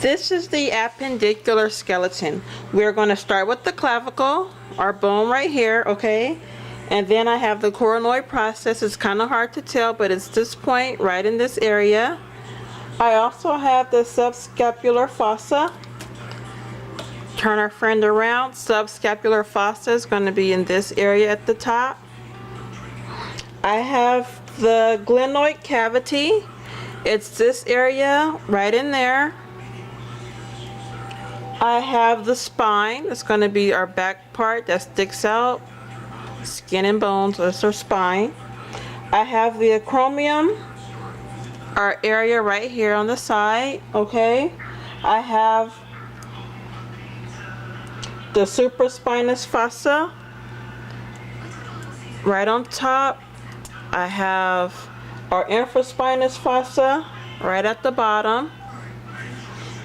This is the appendicular skeleton. We're going to start with the clavicle, our bone right here, okay? And then I have the coronoid process. It's kind of hard to tell, but it's this point right in this area. I also have the subscapular fossa. Turn our friend around. Subscapular fossa is going to be in this area at the top. I have the glenoid cavity. It's this area right in there. I have the spine. It's going to be our back part that sticks out. Skin and bones, that's our spine. I have the acromion, our area right here on the side, okay? I have the supraspinous fossa right on top. I have our infraspinous fossa right at the bottom.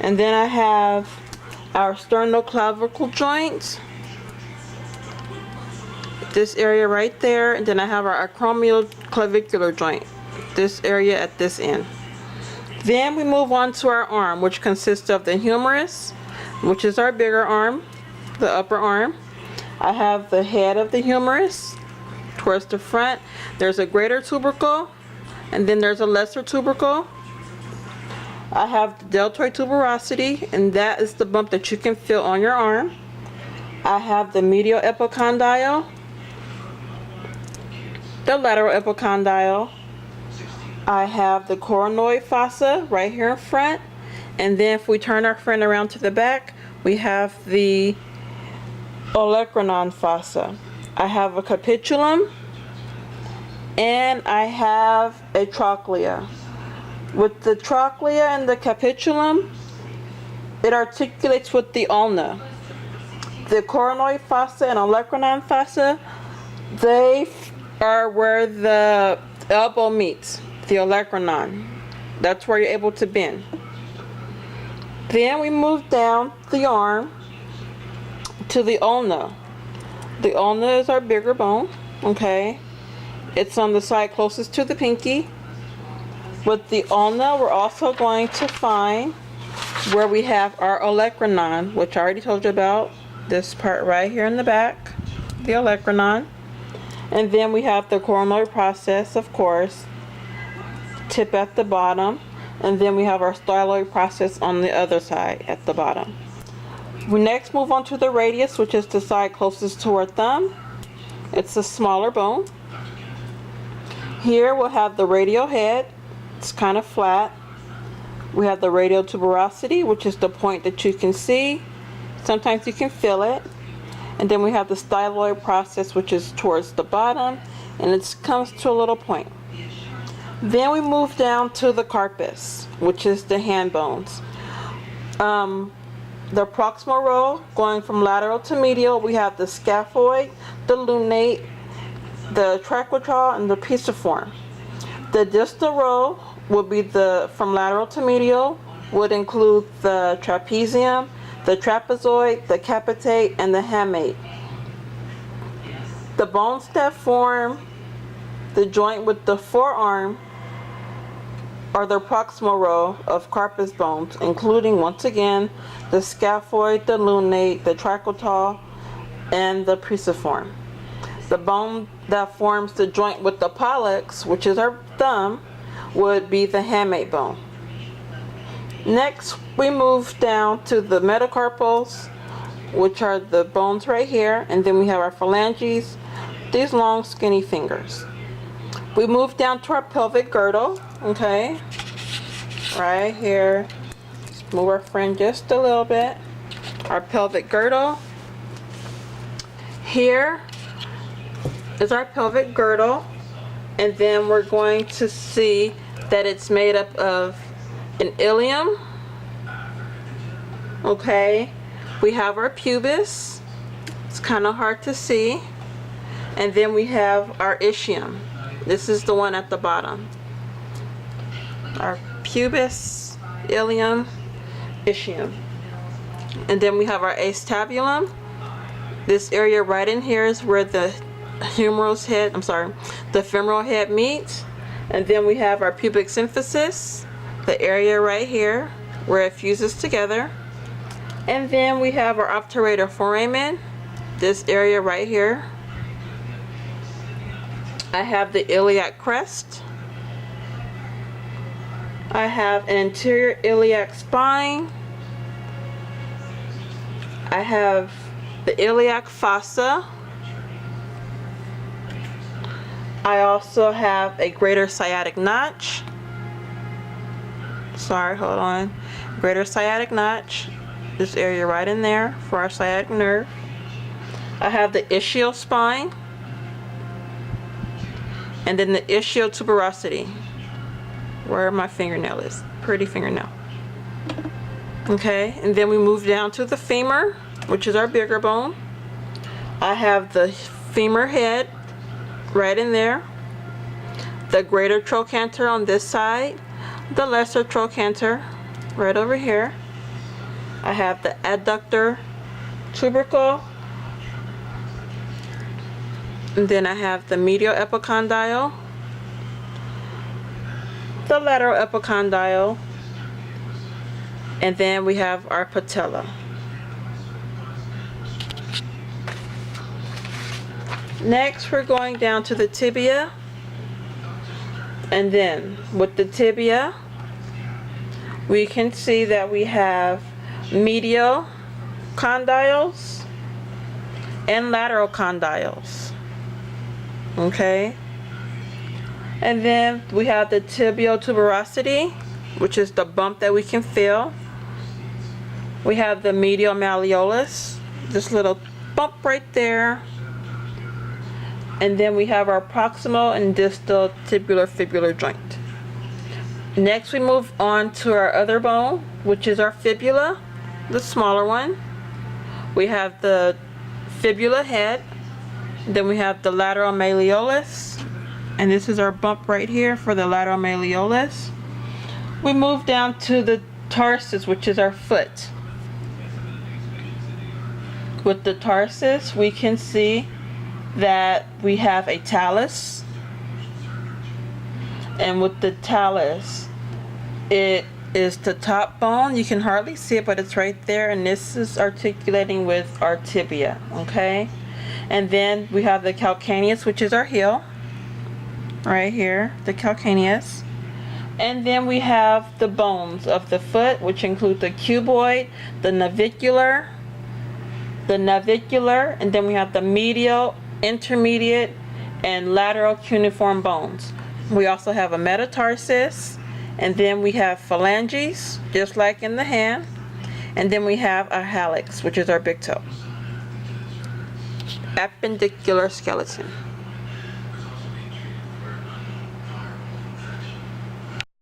And then I have our sternoclavicle joints, this area right there, and then I have our acromioclavicular joint, this area at this end. Then we move on to our arm, which consists of the humerus, which is our bigger arm, the upper arm. I have the head of the humerus towards the front. There's a greater tubercle, and then there's a lesser tubercle. I have the deltoid tuberosity, and that is the bump that you can feel on your arm. I have the medial epicondyle, the lateral epicondyle. I have the coronoid fossa right here in front, and then if we turn our friend around to the back, we have the olecranon fossa. I have a capitulum, and I have a trochlea. With the trochlea and the capitulum, it articulates with the ulna. The coronoid fossa and olecranon fossa, they are where the elbow meets, the olecranon. That's where you're able to bend. Then we move down the arm to the ulna. The ulna is our bigger bone, okay? It's on the side closest to the pinky. With the ulna, we're also going to find where we have our olecranon, which I already told you about. This part right here in the back, the olecranon. And then we have the coronoid process, of course, tip at the bottom. And then we have our styloid process on the other side at the bottom. We next move on to the radius, which is the side closest to our thumb. It's a smaller bone. Here we'll have the radial head. It's kind of flat. We have the radial tuberosity, which is the point that you can see. Sometimes you can feel it. And then we have the styloid process, which is towards the bottom, and it comes to a little point. Then we move down to the carpus, which is the hand bones. The proximal row, going from lateral to medial, we have the scaphoid, the lunate, the tracheotomy, and the pisiform. The distal row will be from lateral to medial, would include the trapezium, the trapezoid, the capitate, and the hamate. The bones that form the joint with the forearm are the proximal row of carpus bones, including, once again, the scaphoid, the lunate, the tracheotomy, and the pisiform. The bone that forms the joint with the pollex, which is our thumb, would be the hamate bone. Next, we move down to the metacarpals, which are the bones right here, and then we have our phalanges, these long skinny fingers. We move down to our pelvic girdle, okay, right here. Let's move our friend just a little bit. Our pelvic girdle. Here is our pelvic girdle, and then we're going to see that it's made up of an ilium, okay, we have our pubis, it's kind of hard to see, and then we have our ischium. This is the one at the bottom. Our pubis, ilium, ischium. And then we have our acetabulum. This area right in here is where the the femoral head meets. And then we have our pubic symphysis, the area right here. where it fuses together. And then we have our obturator foramen, this area right here. I have the iliac crest. I have an anterior iliac spine. I have the iliac fossa. I also have a greater sciatic notch. Sorry, hold on. Greater sciatic notch. This area right in there for our sciatic nerve. I have the ischial spine. And then the ischial tuberosity, where my fingernail is. Pretty fingernail. Okay, and then we move down to the femur, which is our bigger bone. I have the femur head right in there, the greater trochanter on this side, the lesser trochanter right over here. I have the adductor tubercle, and then I have the medial epicondyle, the lateral epicondyle, and then we have our patella. Next, we're going down to the tibia, and then with the tibia, we can see that we have medial condyles and lateral condyles. Okay, and then we have the tibial tuberosity, which is the bump that we can feel. We have the medial malleolus, this little bump right there. And then we have our proximal and distal tibular fibular joint. Next, we move on to our other bone, which is our fibula, the smaller one. We have the fibula head. Then we have the lateral malleolus, and this is our bump right here for the lateral malleolus. We move down to the tarsus, which is our foot. With the tarsus, we can see that we have a talus, and with the talus, it is the top bone. You can hardly see it, but it's right there, and this is articulating with our tibia. Okay, and then we have the calcaneus, which is our heel right here, the calcaneus. And then we have the bones of the foot, which include the cuboid, the navicular, and then we have the medial, intermediate, and lateral cuneiform bones. We also have a metatarsus, and then we have phalanges, just like in the hand, and then we have a hallux, which is our big toe. Appendicular skeleton.